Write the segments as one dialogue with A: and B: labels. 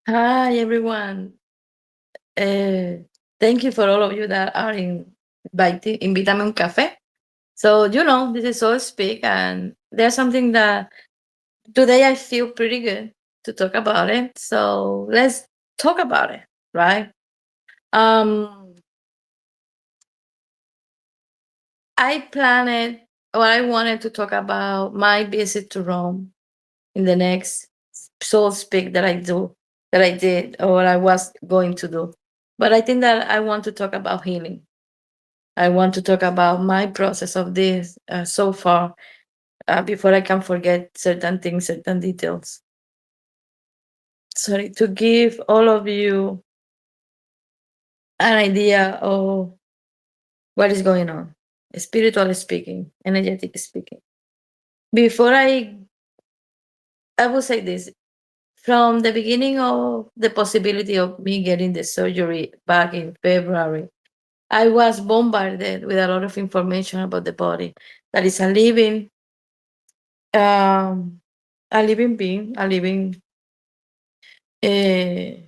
A: Hi, everyone. Thank you for all of you that are inviting Invítame un café. So, this is So Speak, and there's something that today I feel pretty good to talk about it. So, let's talk about it, right? Um, I planned or I wanted to talk about my visit to Rome in the next Soul Speak that I did, or I was going to do. But I think that I want to talk about healing. I want to talk about my process of this so far before I can forget certain things, certain details. Sorry, to give all of you an idea of what is going on, spiritually speaking, energetic speaking. Before I will say this from the beginning of the possibility of me getting the surgery back in February. I was bombarded with a lot of information about the body that is um, a living being, a living uh,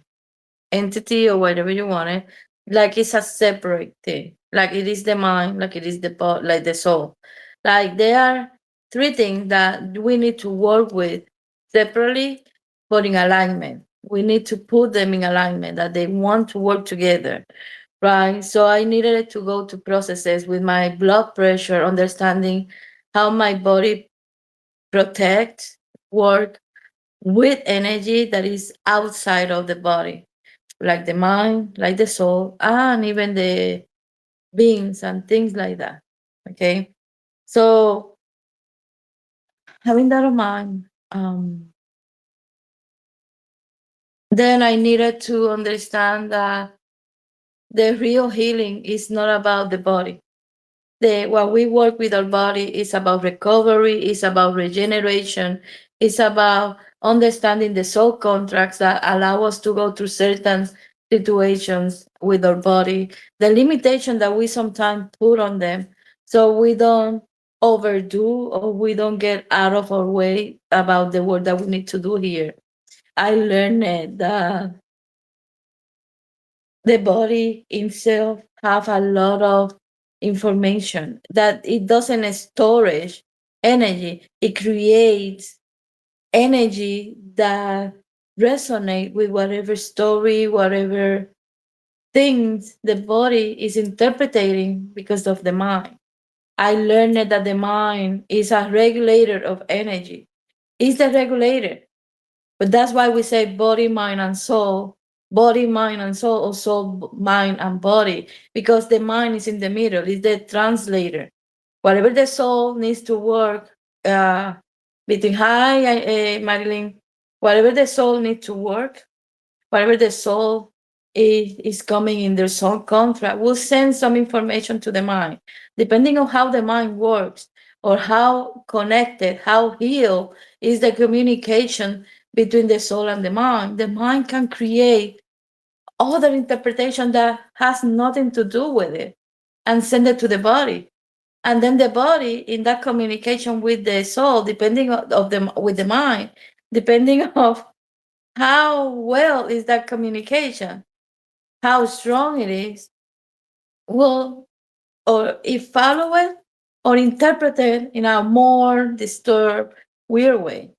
A: entity, or whatever you want it. Like it's a separate thing. Like it is the mind, like it is the body, like the soul. Like there are three things that we need to work with separately, but in alignment. We need to put them in alignment that they want to work together, right? So I needed to go to processes with my blood pressure, understanding how my body protects, work with energy that is outside of the body, like the mind, like the soul, and even the beings and things like that. Okay. So having that in mind, then I needed to understand that the real healing is not about the body. What we work with our body is about recovery, is about regeneration, it's about understanding the soul contracts that allow us to go through certain situations with our body, the limitation that we sometimes put on them, so we don't overdo or we don't get out of our way about the work that we need to do here. I learned that the body itself have a lot of information, that it doesn't storage energy, it creates energy that resonate with whatever story, whatever things the body is interpreting because of the mind. I learned that the mind is a regulator of energy. It's the regulator. But that's why we say body, mind, and soul. Body, mind, and soul, or soul, mind, and body, because the mind is in the middle, it's the translator. Whatever the soul needs to work uh, between, hi, Marilyn, whatever the soul needs to work, whatever the soul is coming in their soul contract, will send some information to the mind. Depending on how the mind works or how connected, how healed is the communication between the soul and the mind can create other interpretation that has nothing to do with it and send it to the body. And then the body, in that communication with the soul, depending of the with the mind, depending of how well is that communication, how strong it is, will or if follow it or interpret it in a more disturbed, weird way.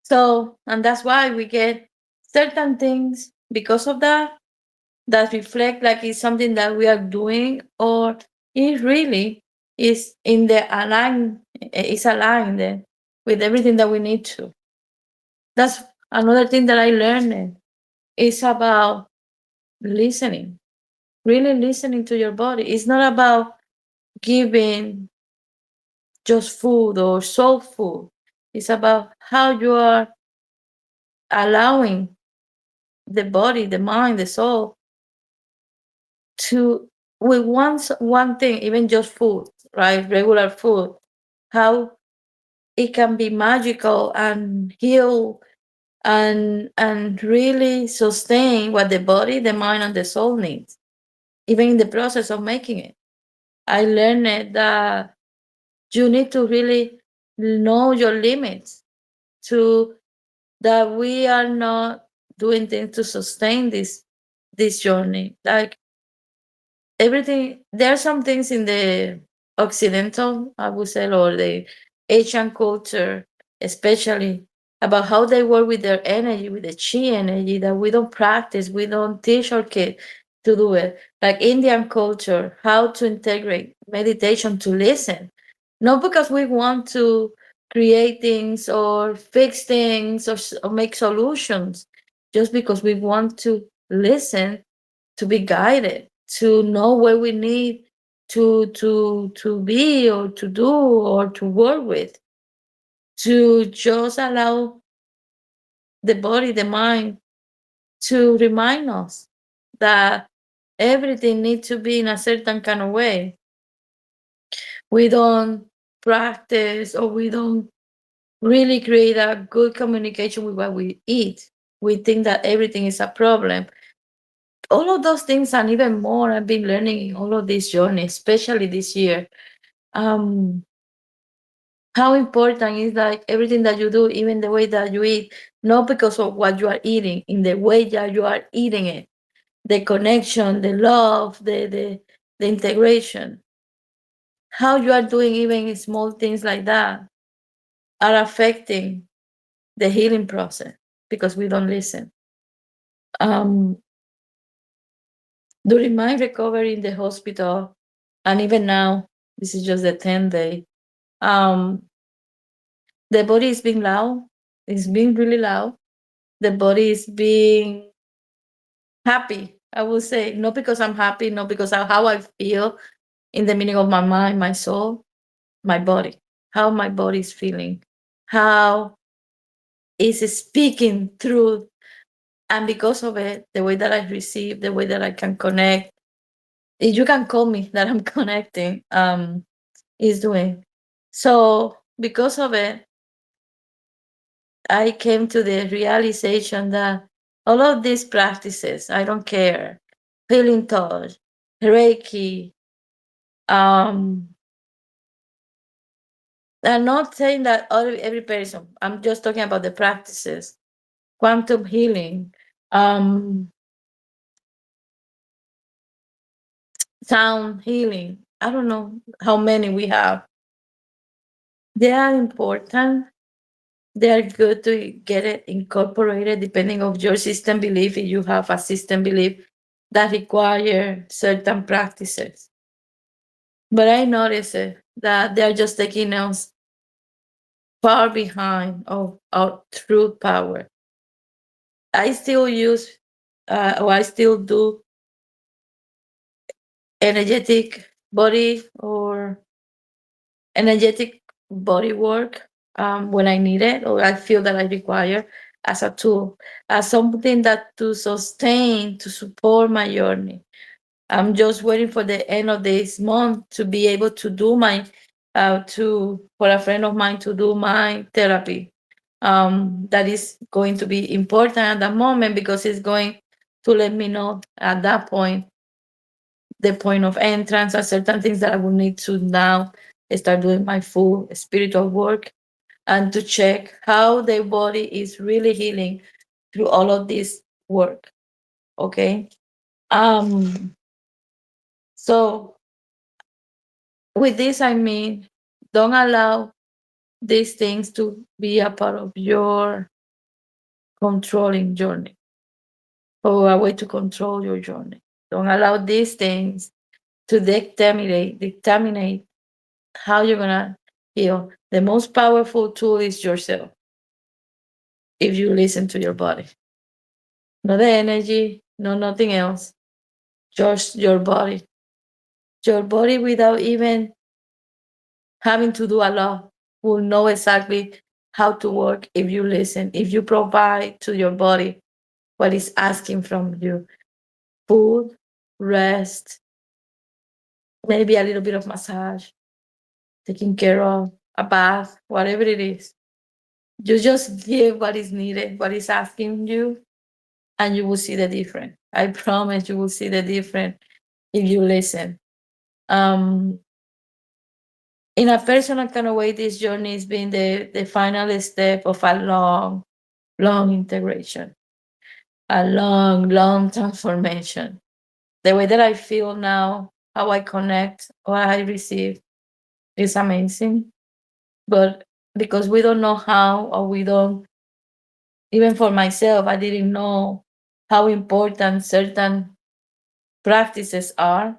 A: So, and that's why we get certain things because of that, that reflect like it's something that we are doing, or it really is in the align, is aligned with everything that we need to. That's another thing that I learned. It's about listening, really listening to your body. It's not about giving just food or soul food. It's about how you are allowing the body, the mind, the soul to, with one thing, even just food, right? Regular food, how it can be magical and heal and really sustain what the body, the mind, and the soul needs, even in the process of making it. I learned that you need to really know your limits, to that we are not doing things to sustain this journey. Like everything, there are some things in the Occidental, I would say, or the Asian culture, especially about how they work with their energy, with the chi energy that we don't practice, we don't teach our kids to do it. Like Indian culture, how to integrate meditation to listen, not because we want to create things or fix things or make solutions, just because we want to listen, to be guided, to know where we need to be or to do or to work with, to just allow the body, the mind to remind us that everything needs to be in a certain kind of way. We don't practice or we don't really create a good communication with what we eat. We think that everything is a problem. All of those things and even more I've been learning in all of this journey, especially this year. Um, how important is like everything that you do, even the way that you eat, not because of what you are eating, in the way that you are eating it, the connection, the love, the integration, how you are doing even small things like that are affecting the healing process because we don't listen. Um, During my recovery in the hospital, and even now, this is just the 10th day, um, the body is being loud. It's being really loud. The body is being happy, I would say, not because I'm happy, not because of how I feel in the meaning of my mind, my soul, my body, how my body is feeling, how is speaking through. And because of it, the way that I receive, the way that I can connect, you can call me that I'm connecting, is doing. So because of it, I came to the realization that all of these practices, I don't care, healing touch, Reiki, um, I'm not saying that every person, I'm just talking about the practices, quantum healing, um, sound healing. I don't know how many we have. They are important. They are good to get it incorporated depending of your system belief. If you have a system belief that require certain practices, but I notice it that they are just taking us far behind of our true power. I still use, or I still do energetic body or energetic body work when I need it or I feel that I require as a tool, as something that to sustain, to support my journey. I'm just waiting for the end of this month to be able to do my, to for a friend of mine to do my therapy. That is going to be important at that moment because it's going to let me know at that point the point of entrance and certain things that I will need to now start doing my full spiritual work and to check how the body is really healing through all of this work. Okay. So with this I mean don't allow these things to be a part of your controlling journey or a way to control your journey. Don't allow these things to determine how you're gonna heal. The most powerful tool is yourself if you listen to your body. Not the energy, no nothing else. Just your body. Your body without even having to do a lot will know exactly how to work if you listen, if you provide to your body what it's asking from you. Food, rest, maybe a little bit of massage, taking care of a bath, whatever it is. You just give what is needed, what is asking you, and you will see the difference. I promise you will see the difference if you listen. Um, in a personal kind of way, this journey has been the final step of a long, long integration. a long, long transformation. The way that I feel now, how I connect, what I receive is amazing. But because we don't know how, or we don't, even for myself, I didn't know how important certain practices are,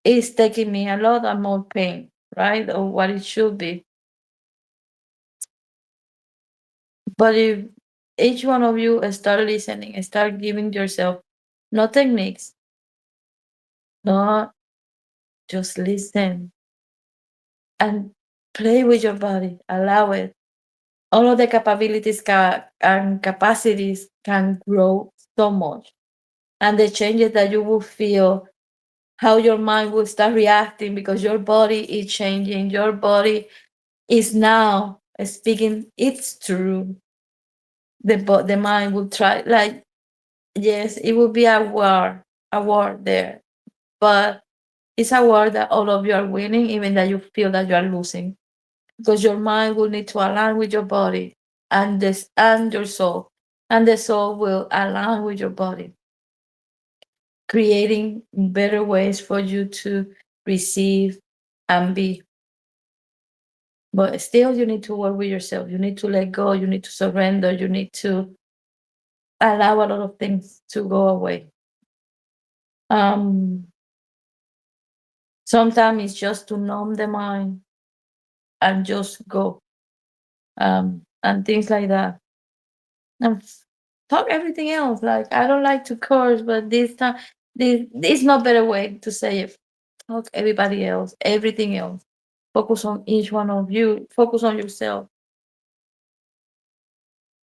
A: it's taking me a lot of more pain, right? Or what it should be. But if each one of you start listening, start giving yourself no techniques, no, just listen and play with your body, allow it. All of the capabilities and capacities can grow so much. And the changes that you will feel, how your mind will start reacting because your body is changing. Your body is now speaking its truth. The mind will try, like, yes, it will be a war there, but it's a war that all of you are winning, even that you feel that you are losing, because your mind will need to align with your body and this and your soul, and the soul will align with your body, creating better ways for you to receive and be. But still, you need to work with yourself. You need to let go. You need to surrender. You need to allow a lot of things to go away. Um, Sometimes it's just to numb the mind and just go, and things like that. And talk everything else. Like, I don't like to curse, but this time, this not better way to say it. Talk everybody else, everything else. Focus on each one of you. Focus on yourself.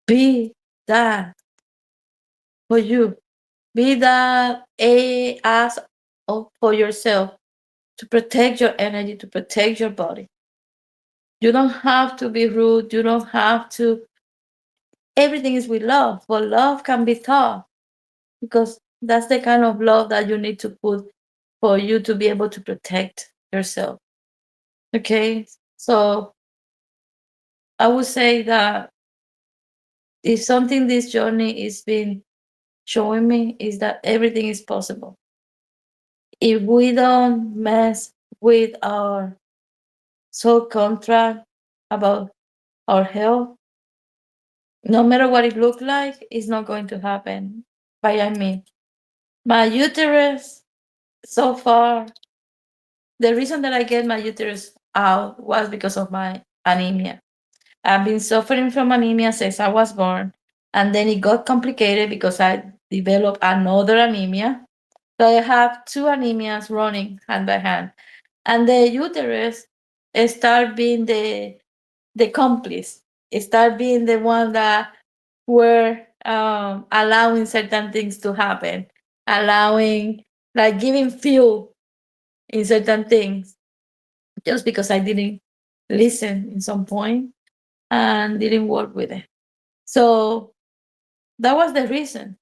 A: Be that for you. Be that a as for yourself, to protect your energy, to protect your body. You don't have to be rude. You don't have to. Everything is with love, but love can be taught, because that's the kind of love that you need to put for you to be able to protect yourself. Okay, so I would say that if something this journey is been showing me is that everything is possible if we don't mess with our soul contract about our health. No matter what it looks like, it's not going to happen. By I mean, my uterus so far, the reason that I get my uterus out was because of my anemia. I've been suffering from anemia since I was born, and then it got complicated because I developed another anemia. So I have two anemias running hand by hand, and the uterus start being the complice. It start being the one that were allowing certain things to happen, allowing, like, giving fuel in certain things, just because I didn't listen in some point and didn't work with it. So that was the reason.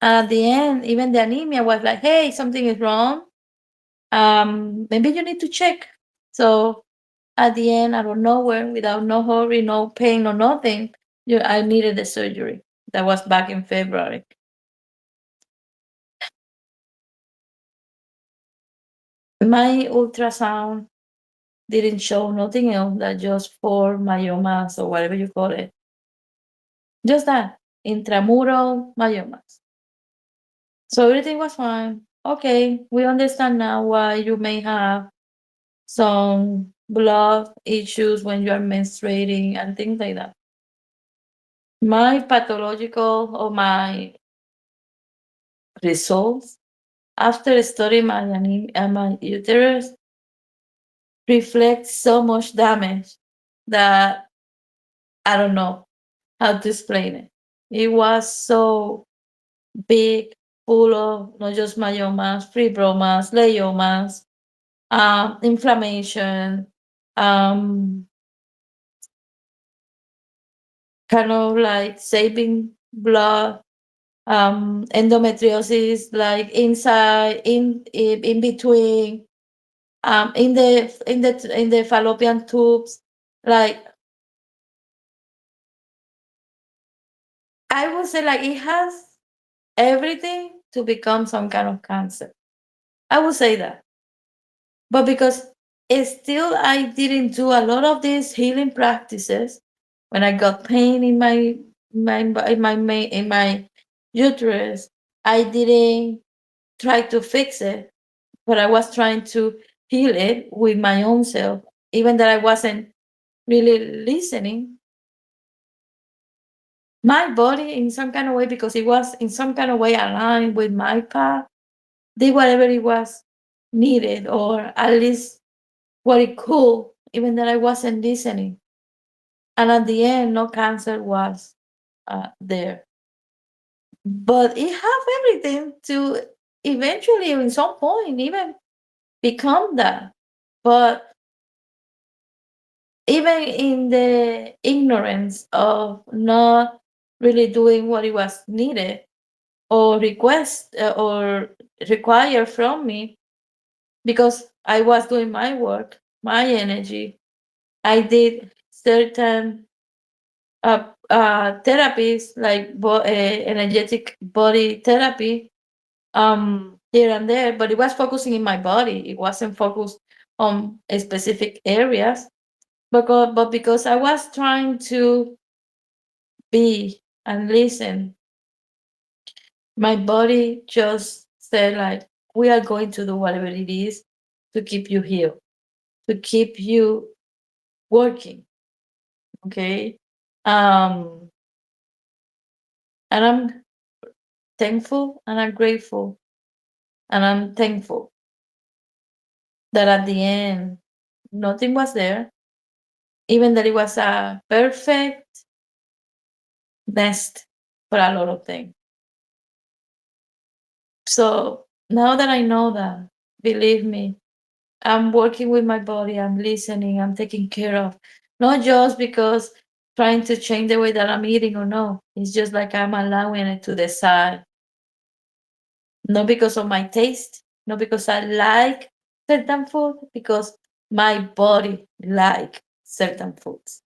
A: At the end, even the anemia was like, hey, something is wrong. Maybe you need to check. So at the end, out of nowhere, without no hurry, no pain, no nothing, I needed the surgery. That was back in February. My ultrasound didn't show nothing else than just 4 myomas, or whatever you call it. Just that, intramural myomas. So everything was fine. Okay, we understand now why you may have some blood issues when you are menstruating and things like that. My pathological, or my results after studying my uterus reflect so much damage that I don't know how to explain it. It was so big, full of not just myomas, fibromas, leiomas, inflammation, um, kind of like saving blood, endometriosis, like inside, in between, in the fallopian tubes, like I would say like it has everything to become some kind of cancer. I would say that. But because it's still I didn't do a lot of these healing practices when I got pain in my uterus, I didn't try to fix it, but I was trying to heal it with my own self, even that I wasn't really listening. My body, in some kind of way, because it was in some kind of way aligned with my path, did whatever it was needed, or at least what it could, even that I wasn't listening. And at the end, no cancer was there. But it have everything to eventually, in some point, even become that. But even in the ignorance of not really doing what it was needed or request or require from me, because I was doing my work, my energy, I did certain therapies like energetic body therapy here and there, but it was focusing in my body. It wasn't focused on specific areas, but because I was trying to be and listen, my body just said like, we are going to do whatever it is to keep you here, to keep you working. Okay. um and I'm thankful and I'm grateful and I'm thankful that at the end nothing was there, even that it was a perfect nest for a lot of things. So now that I know that, believe me, I'm working with my body, I'm listening, I'm taking care of, not just because trying to change the way that I'm eating or no. It's just like I'm allowing it to decide, not because of my taste, not because I like certain food, because my body like certain foods,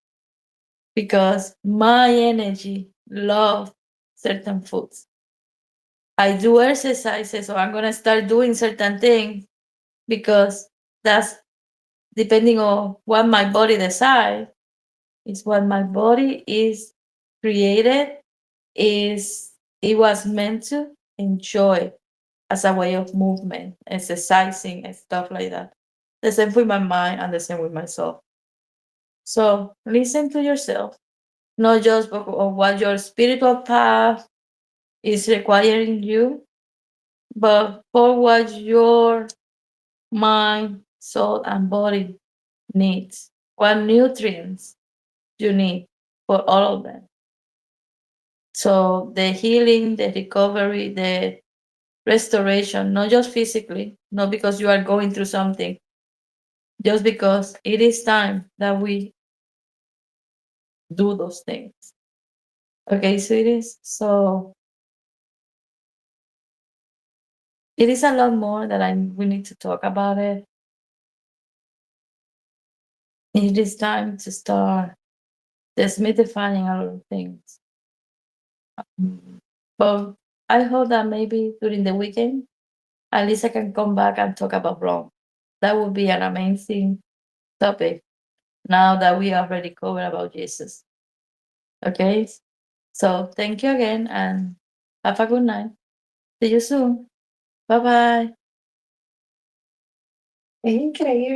A: because my energy love certain foods. I do exercises, or I'm gonna start doing certain things because that's depending on what my body decides. Is what my body is created, is it was meant to enjoy as a way of movement, exercising and stuff like that. The same with my mind and the same with my soul. So listen to yourself, not just of what your spiritual path is requiring you, but for what your mind, soul, and body needs. What nutrients you need for all of them. So the healing, the recovery, the restoration, not just physically, not because you are going through something, just because it is time that we do those things. Okay, sweeties? So it is a lot more that we need to talk about it. It is time to start demystifying a lot of things. But I hope that maybe during the weekend, at least I can come back and talk about Rome. That would be an amazing topic now that we already covered about Jesus. Okay? So thank you again and have a good night. See you soon. Bye bye.
B: Increíble.